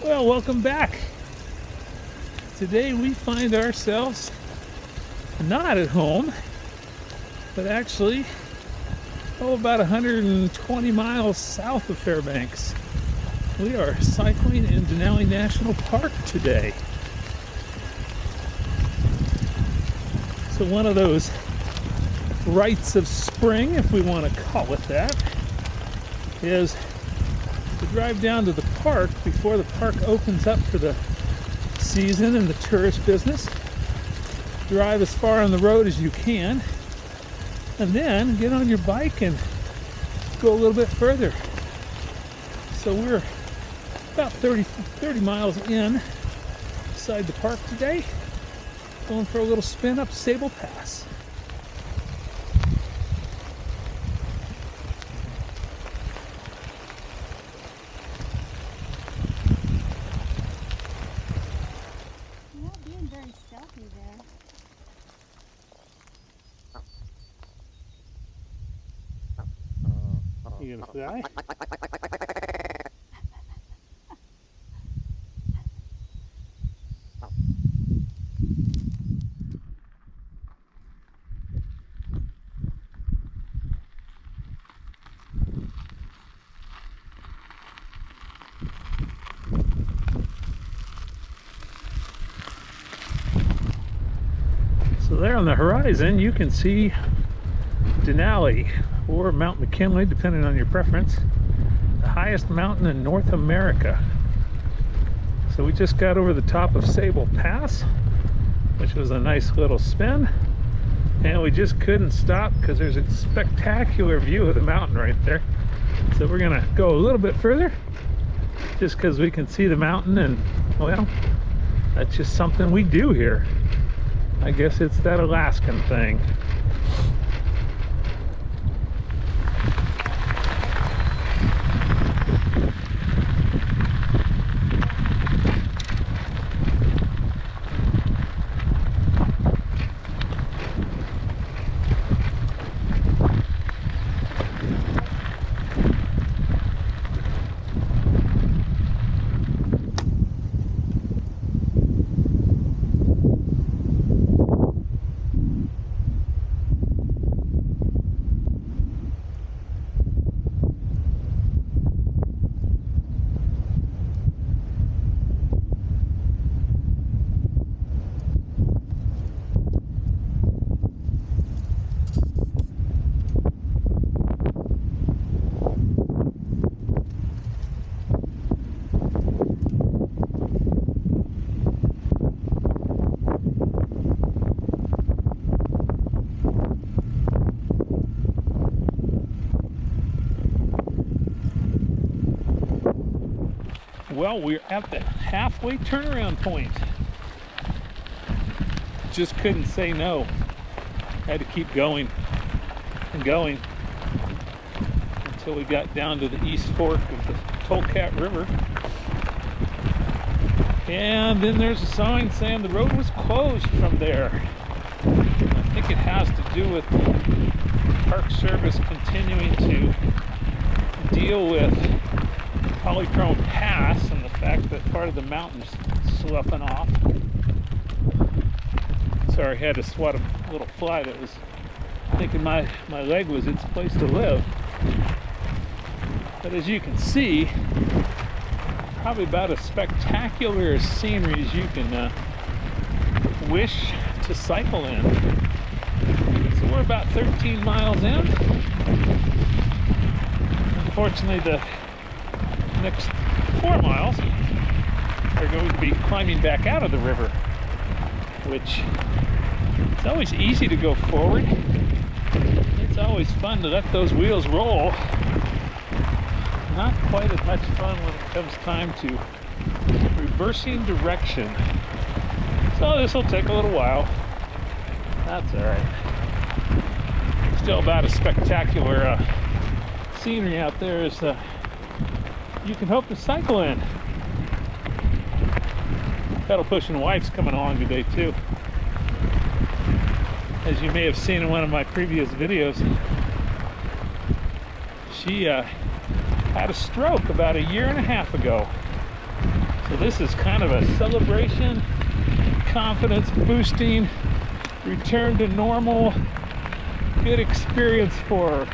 Well, welcome back. Today we find ourselves not at home, but actually, about 120 miles south of Fairbanks. We are cycling in Denali National Park today. So one of those rites of spring, if we want to call it that, is to drive down to the park before the park opens up for the season and the tourist business. Drive as far on the road as you can, and then get on your bike and go a little bit further. So we're about 30 miles inside the park today, going for a little spin up Sable Pass. Very stealthy there. You gonna fly? So there on the horizon, you can see Denali or Mount McKinley, depending on your preference, the highest mountain in North America. So we just got over the top of Sable Pass, which was a nice little spin, and we just couldn't stop because there's a spectacular view of the mountain right there. So we're gonna go a little bit further just because we can see the mountain, and well, that's just something we do here. I guess it's that Alaskan thing. well, we're at the halfway turnaround point. Just couldn't say no. Had to keep going and going until we got down to the east fork of the Tolcat River. And then there's a sign saying the road was closed from there. I think it has to do with the Park Service continuing to deal with Polychrome Pass and the fact that part of the mountain's sloughing off. Sorry, I had to swat a little fly that was thinking my leg was its place to live. But as you can see, probably about as spectacular as scenery as you can wish to cycle in. So we're about 13 miles in. Unfortunately, the next 4 miles are going to be climbing back out of the river, which it's always easy to go forward. It's always fun to let those wheels roll. Not quite as much fun when it comes time to reversing direction. So this will take a little while. That's all right. Still about as spectacular scenery out there as you can hope to cycle in. Pedal pushing wife's coming along today too. As you may have seen in one of my previous videos, she had a stroke about 1.5 years ago. So this is kind of a celebration, confidence boosting, return to normal, good experience for her.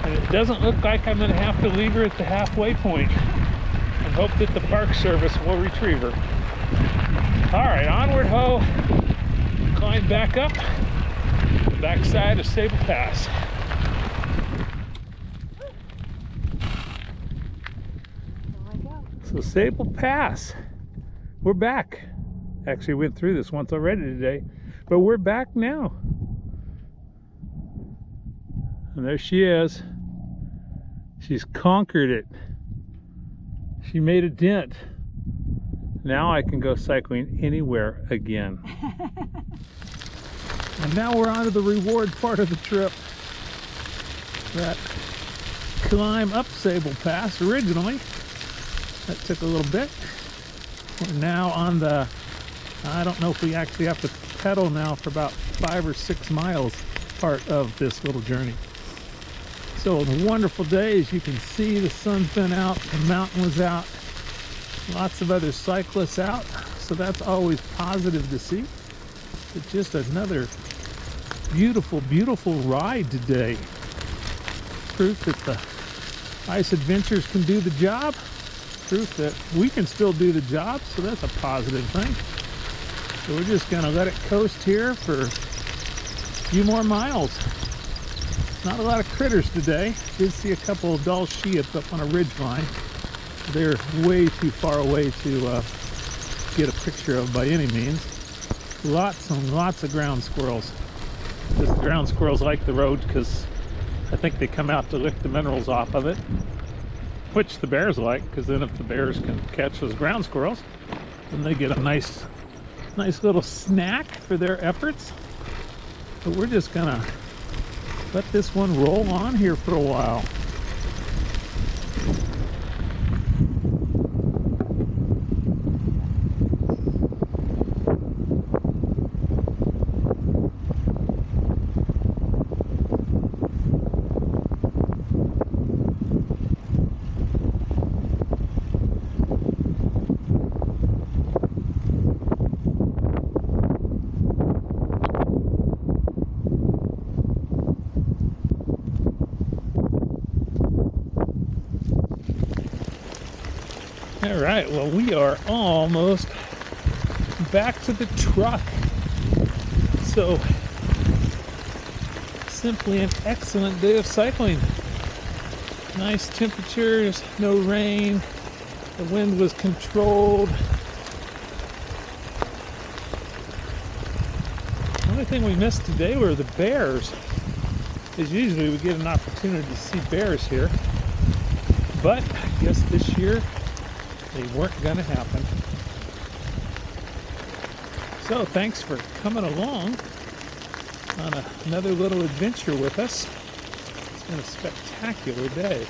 And it doesn't look like I'm going to have to leave her at the halfway point and hope that the Park Service will retrieve her. All right, onward ho, climb back up the backside of Sable Pass. So Sable Pass, we're back. Actually went through this once already today, but we're back now. And there she is. She's conquered it. She made a dent. Now I can go cycling anywhere again. And now we're on to the reward part of the trip. That climb up Sable Pass originally. That took a little bit. We're now on the, I don't know if we actually have to pedal now for about 5 or 6 miles part of this little journey. So it's a wonderful day. As you can see, the sun's been out, the mountain was out, lots of other cyclists out, so that's always positive to see. But just another beautiful, beautiful ride today. Proof that the ice adventures can do the job. Proof that we can still do the job, so that's a positive thing. So we're just gonna let it coast here for a few more miles. Not a lot of critters today. Did see a couple of dull sheep up on a ridge line. They're way too far away to get a picture of by any means. Lots and lots of ground squirrels. Just ground squirrels like the road because I think they come out to lick the minerals off of it, which the bears like, because then if the bears can catch those ground squirrels, then they get a nice little snack for their efforts. But we're just gonna let this one roll on here for a while. All right, well, we are almost back to the truck. So, simply an excellent day of cycling. Nice temperatures, no rain, the wind was controlled. The only thing we missed today were the bears, because usually we get an opportunity to see bears here. But I guess this year they weren't going to happen. So thanks for coming along on another little adventure with us. It's been a spectacular day.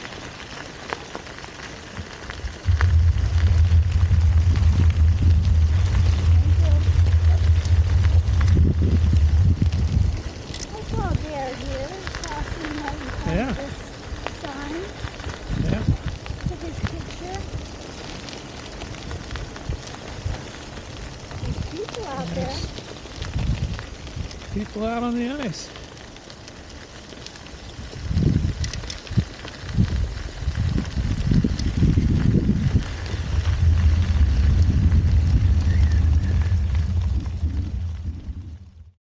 Yeah. This sign. Yeah. Took his picture. There's people out there. People out on the ice.